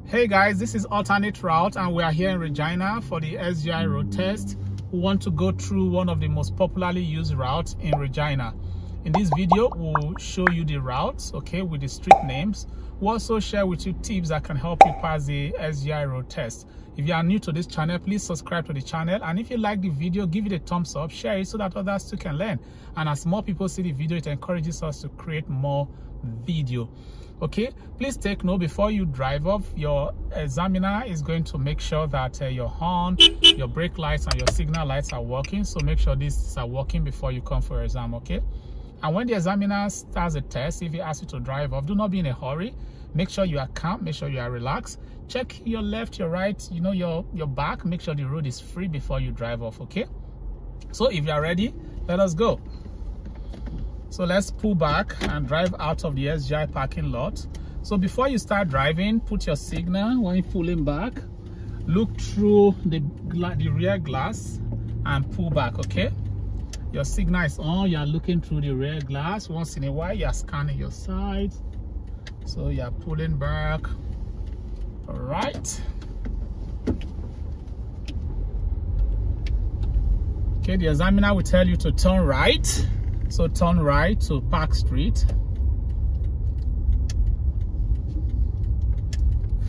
Hey guys, this is alternate route and we are here in Regina for the SGI Road Test. We want to go through one of the most popularly used routes in Regina. In this video, we'll show you the routes, okay, with the street names. We'll also share with you tips that can help you pass the SGI Road Test. If you are new to this channel, please subscribe to the channel. And if you like the video, give it a thumbs up, share it so that others too can learn. And as more people see the video, it encourages us to create more video. Okay, please take note before you drive off. Your examiner is going to make sure that your horn, your brake lights and your signal lights are working. So make sure these are working before you come for your exam. Okay, and when the examiner starts the test, if he asks you to drive off, do not be in a hurry. Make sure you are calm, make sure you are relaxed. Check your left, your right, you know, your back. Make sure the road is free before you drive off. Okay, so if you are ready, let us go. So let's pull back and drive out of the SGI parking lot. So before you start driving, put your signal. When you're pulling back, look through the rear glass and pull back, okay? Your signal is on, you're looking through the rear glass. Once in a while, you're scanning your sides. So you're pulling back, all right. Okay, the examiner will tell you to turn right. So turn right to Park Street.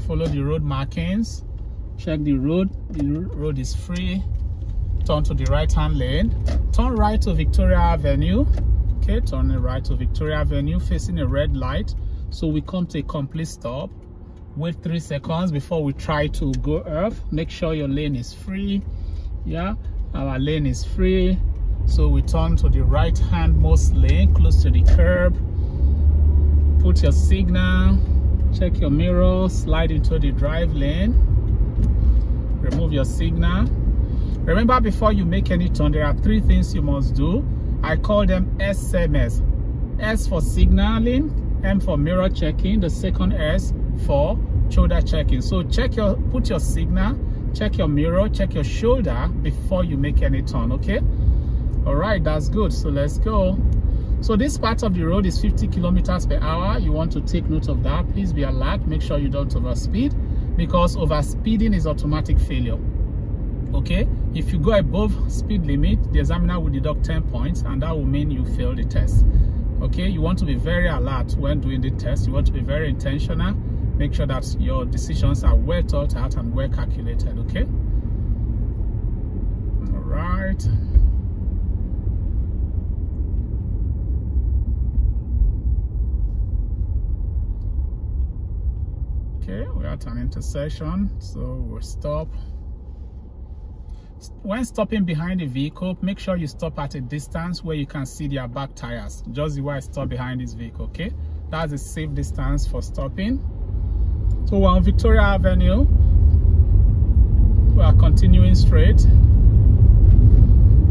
Follow the road markings. Check the road. The road is free. Turn to the right-hand lane. Turn right to Victoria Avenue. Okay, turn right to Victoria Avenue, facing a red light. So we come to a complete stop. Wait 3 seconds before we try to go off. Make sure your lane is free. Yeah, our lane is free. So we turn to the right-hand-most lane, close to the curb. Put your signal, check your mirror, slide into the drive lane. Remove your signal. Remember, before you make any turn, there are 3 things you must do. I call them SMS. S for signaling, M for mirror checking, the second S for shoulder checking. So put your signal, check your mirror, check your shoulder before you make any turn, okay? All right, that's good. So let's go. So this part of the road is 50 kilometers per hour. You want to take note of that. Please be alert. Make sure you don't overspeed, because overspeeding is automatic failure. Okay, if you go above speed limit, the examiner will deduct 10 points and that will mean you fail the test. Okay, you want to be very alert when doing the test. You want to be very intentional. Make sure that your decisions are well thought out and well calculated. Okay, all right. Okay, we're at an intersection, so we'll stop. When stopping behind the vehicle, make sure you stop at a distance where you can see their back tires, just the way I stop behind this vehicle, okay? That's a safe distance for stopping. So we're on Victoria Avenue. We are continuing straight.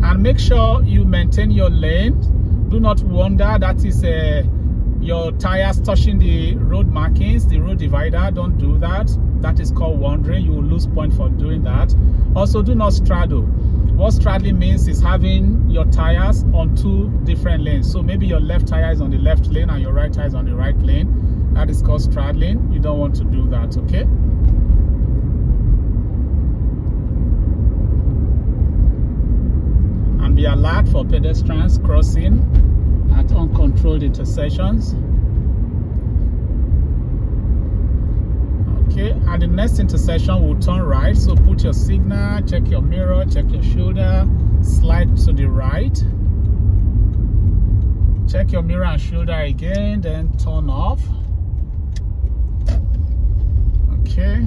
And make sure you maintain your lane. Do not wander, that is your tires touching the road markings, the road divider. Don't do that. That is called wandering. You will lose points for doing that. Also, do not straddle. What straddling means is having your tires on 2 different lanes. So maybe your left tire is on the left lane and your right tire is on the right lane. That is called straddling. You don't want to do that, okay? And be alert for pedestrians crossing at uncontrolled intersections. Okay, at the next intersection we'll turn right, so put your signal, check your mirror, check your shoulder, slide to the right, check your mirror and shoulder again, then turn off. Okay,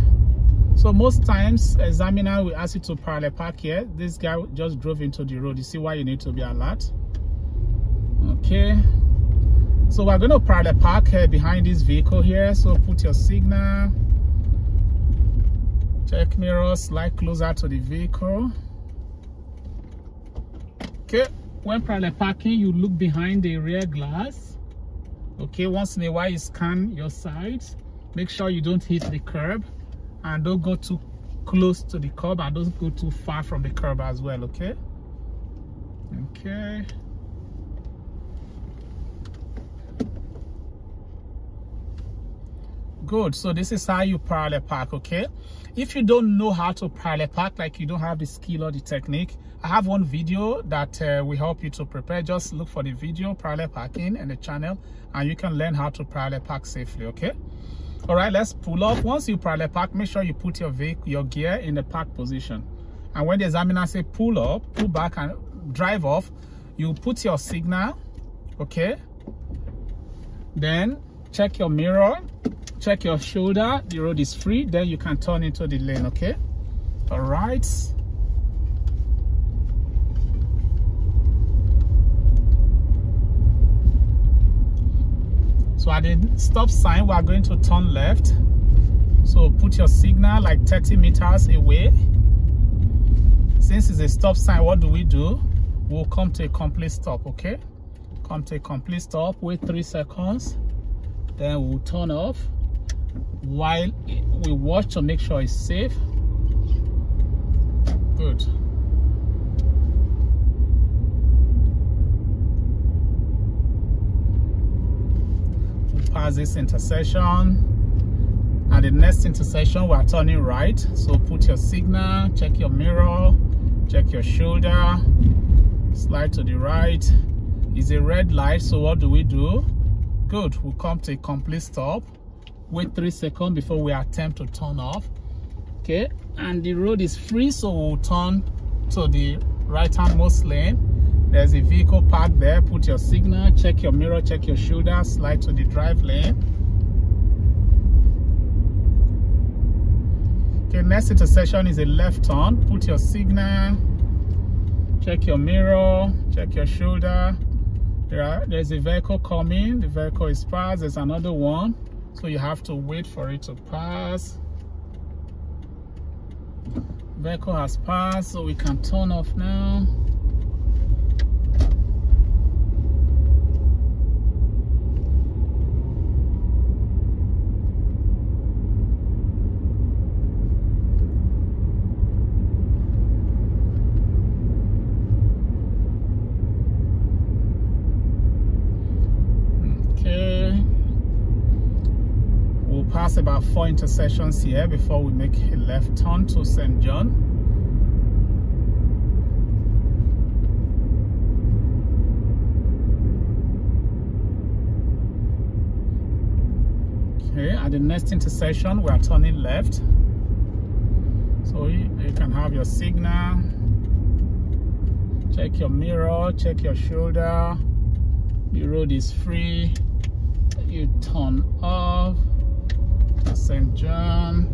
so most times examiner will ask you to parallel park here. This guy just drove into the road. You see why you need to be alert. Okay, so we're going to parallel park here behind this vehicle here. So put your signal, check mirror, slide closer to the vehicle. Okay, when parallel parking, you look behind the rear glass. Okay, once in a while you scan your sides. Make sure you don't hit the curb and don't go too close to the curb and don't go too far from the curb as well. Okay, okay. Good. So this is how you parallel park, okay? If you don't know how to parallel park, like you don't have the skill or the technique, I have one video that will help you to prepare. Just look for the video parallel parking in the channel and you can learn how to parallel park safely, okay? All right, let's pull up. Once you parallel park, make sure you put your gear in the park position. And when the examiner say pull up, pull back and drive off, you put your signal, okay? Then check your mirror, check your shoulder, the road is free, then you can turn into the lane, okay? All right. So at the stop sign, we are going to turn left. So put your signal like 30 meters away. Since it's a stop sign, what do? We'll come to a complete stop, okay? Come to a complete stop, wait 3 seconds. Then we'll turn off while we watch to make sure it's safe. Good. We'll pass this intersection. At the next intersection, we are turning right. So put your signal, check your mirror, check your shoulder, slide to the right. It's a red light, so what do? Good. We'll come to a complete stop. Wait 3 seconds before we attempt to turn off. Okay, and the road is free, so we'll turn to the right-handmost lane. There's a vehicle parked there. Put your signal, check your mirror, check your shoulder, slide to the drive lane. Okay, next intersection is a left turn. Put your signal, check your mirror, check your shoulder. There's a vehicle coming. The vehicle is passed. There's another one, so you have to wait for it to pass. Vehicle has passed, so we can turn off now. Pass about 4 intersections here before we make a left turn to St. John. Okay, at the next intersection we are turning left. So you can have your signal, check your mirror, check your shoulder. The road is free. You turn off. St. John.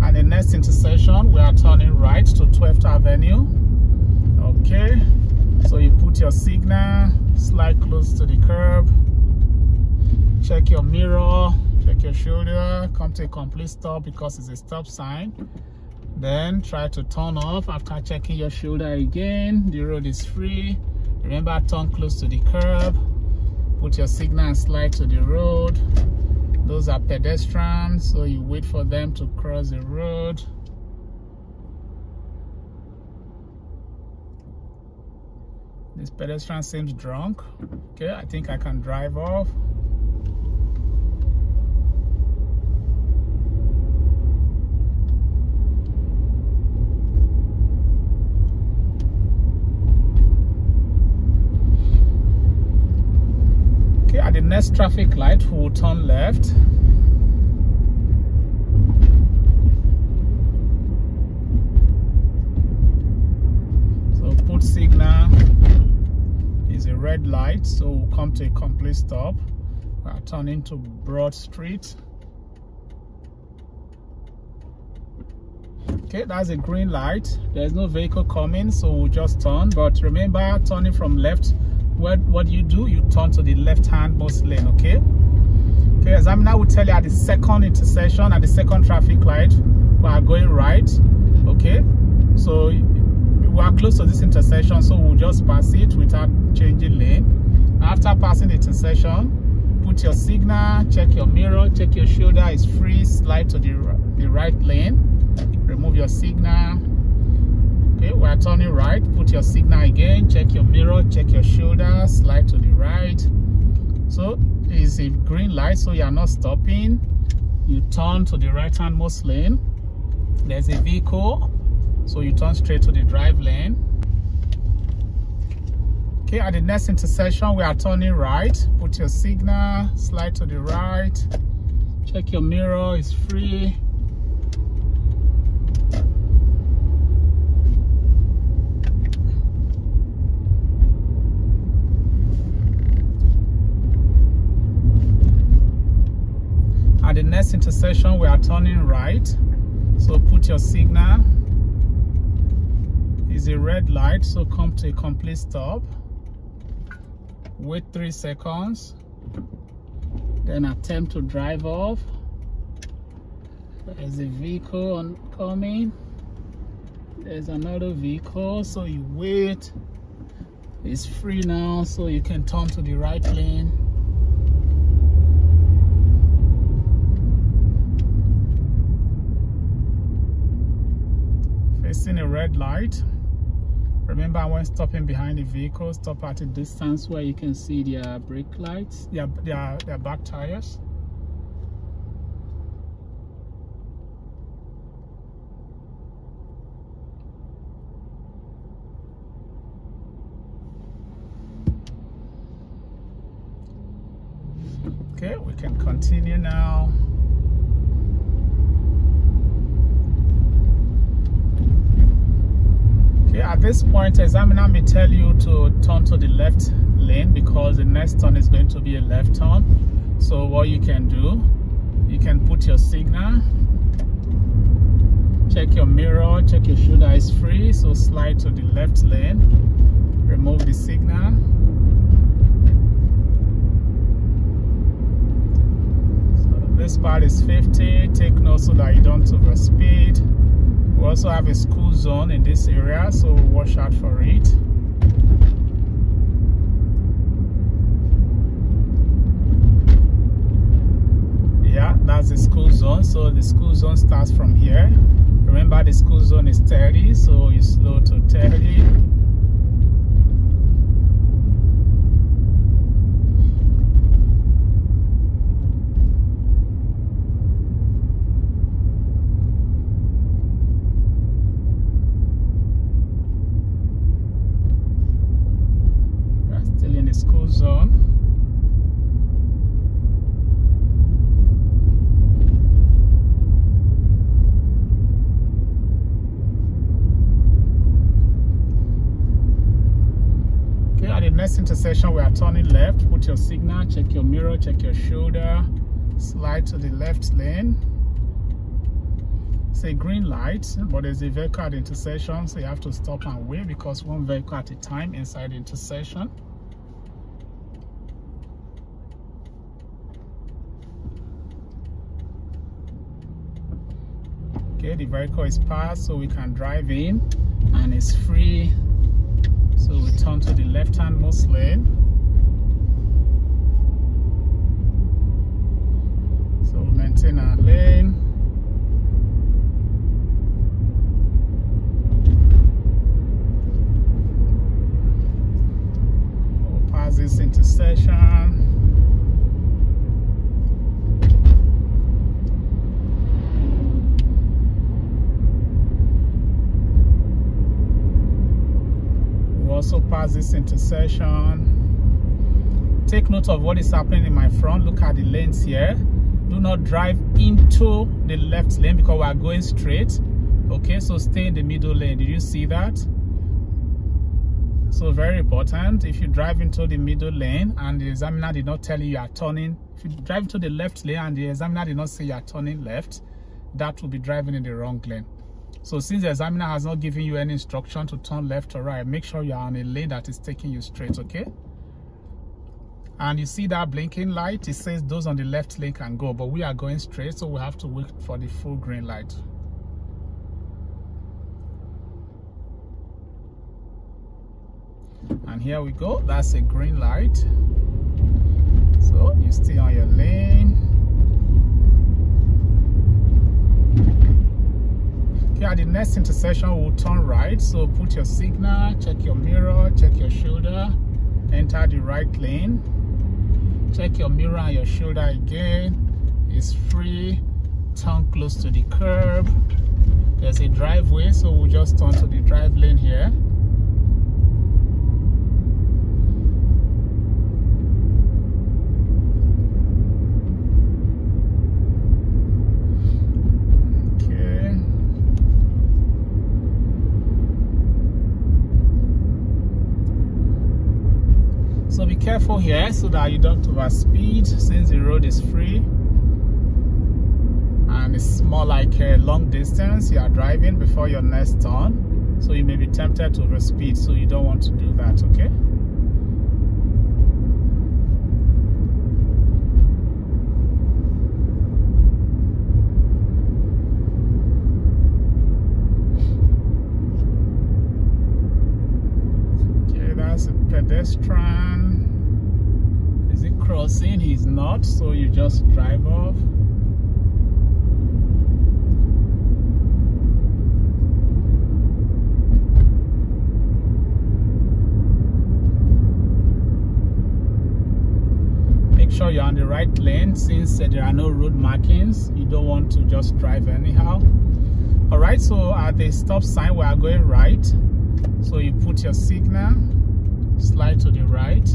And the next intersection, we are turning right to 12th Avenue. Okay, so you put your signal, slide close to the curb, check your mirror, check your shoulder, come to a complete stop because it's a stop sign. Then try to turn off after checking your shoulder again. The road is free. Remember, turn close to the curb. Put your signal and slide to the road. Those are pedestrians, so you wait for them to cross the road. This pedestrian seems drunk. Okay, I think I can drive off. At the next traffic light, we will turn left. So put signal. Is a red light, so we'll come to a complete stop. We are turning to Broad Street. Okay, that's a green light. There's no vehicle coming, so we'll just turn. But remember, turning from left, what do? You turn to the left-hand-most lane, okay? Okay, examiner will tell you at the second intersection, at the second traffic light, we are going right, okay? So we are close to this intersection, so we'll just pass it without changing lane. After passing the intersection, put your signal, check your mirror, check your shoulder, it's free, slide to the right lane, remove your signal, Okay, we are turning right. Put your signal again. Check your mirror, check your shoulder, slide to the right. So it's a green light, so you are not stopping. You turn to the right hand most lane. There's a vehicle, so you turn straight to the drive lane. Okay, at the next intersection, we are turning right. Put your signal, slide to the right. Check your mirror, it's free. At the next intersection, we are turning right. So put your signal. It's a red light, so come to a complete stop. Wait 3 seconds, then attempt to drive off. There's a vehicle oncoming. There's another vehicle, so you wait. It's free now, so you can turn to the right lane. Facing a red light. Remember, when stopping behind the vehicle, stop at a distance where you can see their brake lights, their back tires. Okay, we can continue now. At this point, examiner may tell you to turn to the left lane because the next turn is going to be a left turn. So what you can do, you can put your signal, check your mirror, check your shoulder is free, so slide to the left lane, remove the signal. So this part is 50, take note so that you don't overspeed. We also have a school zone in this area, so watch out for it. Yeah, that's the school zone. So the school zone starts from here. Remember, the school zone is 30, so you slow to 30. School zone. Okay, at the next intersection, we are turning left. Put your signal, check your mirror, check your shoulder, slide to the left lane. It's a green light, but there's a vehicle at the intersection, so you have to stop and wait because one vehicle at a time inside the intersection. Okay, the vehicle is passed, so we can drive in and it's free. So we turn to the left-hand most lane. So we maintain our lane. We'll pass this intersection. Also pass this intersection. Take note of what is happening in my front. Look at the lanes here. Do not drive into the left lane because we are going straight. Okay, so stay in the middle lane. Did you see that? So very important. If you drive into the middle lane and the examiner did not tell you are turning, if you drive into the left lane and the examiner did not say you are turning left, that will be driving in the wrong lane. So since the examiner has not given you any instruction to turn left or right, make sure you are on a lane that is taking you straight, okay? And you see that blinking light, it says those on the left lane can go, but we are going straight, so we have to wait for the full green light. And here we go, that's a green light. So you stay on your lane. Okay, at the next intersection, we'll turn right. So put your signal, check your mirror, check your shoulder, enter the right lane. Check your mirror and your shoulder again. It's free. Turn close to the curb. There's a driveway, so we'll just turn to the drive lane here. So be careful here so that you don't overspeed, since the road is free and it's more like a long distance you are driving before your next turn. So you may be tempted to overspeed, so you don't want to do that, okay? Okay, that's a pedestrian. Is he crossing? He's not, so you just drive off. Make sure you're on the right lane, since there are no road markings. You don't want to just drive anyhow. All right, so at the stop sign we are going right. So you put your signal, slide to the right.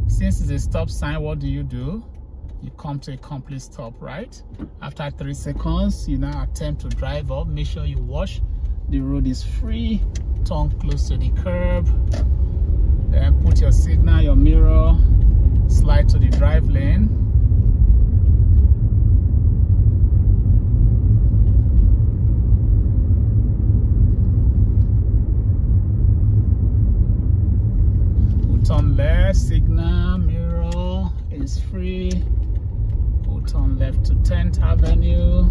Since it's a stop sign, what do? You come to a complete stop, right? After 3 seconds, you now attempt to drive up. Make sure you watch. The road is free. Turn close to the curb. Then put your signal, your mirror, slide to the drive lane. Turn left, signal, mirror is free. We'll turn left to 10th Avenue.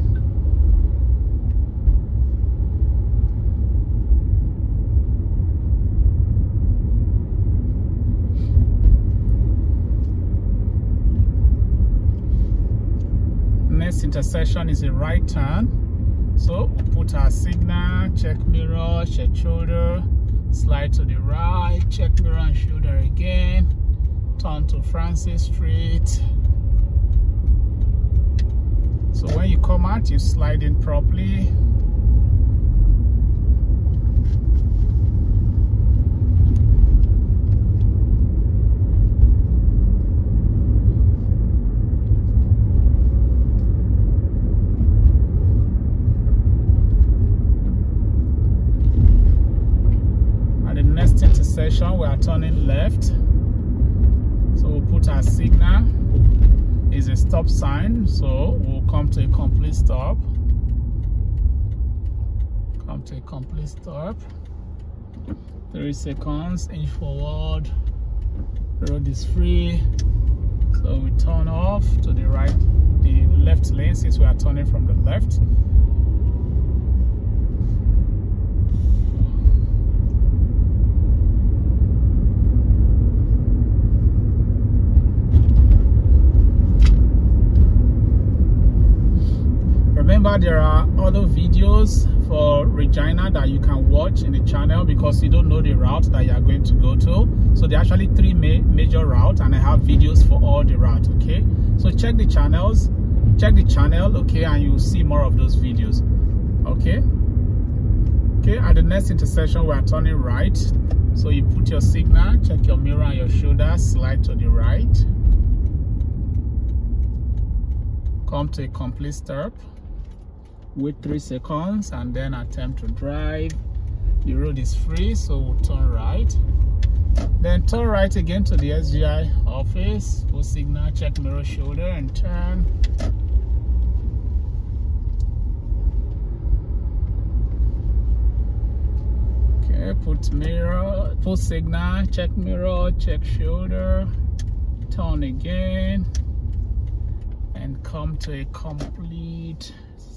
Next intersection is a right turn. So we'll put our signal, check mirror, check shoulder. Slide to the right, check mirror and shoulder again. Turn to Francis Street. So when you come out, you slide in properly. Intersection, we are turning left. So we'll put our signal. Is a stop sign, so we'll come to a complete stop. Come to a complete stop. 3 seconds, inch forward. Road is free. So we turn off to the right, the left lane, since we are turning from the left. Remember, there are other videos for Regina that you can watch in the channel, because you don't know the route that you are going to go to. So there are actually 3 major routes, and I have videos for all the routes, okay? So check the channels, okay, and you'll see more of those videos, okay? Okay, at the next intersection, we are turning right. So you put your signal, check your mirror and your shoulder, slide to the right. Come to a complete stop. Wait 3 seconds and then attempt to drive. The road is free, so we'll turn right. Then turn right again to the SGI office. Put signal, check mirror, shoulder, and turn. Okay, put signal, check mirror, check shoulder, turn again, and come to a complete stop.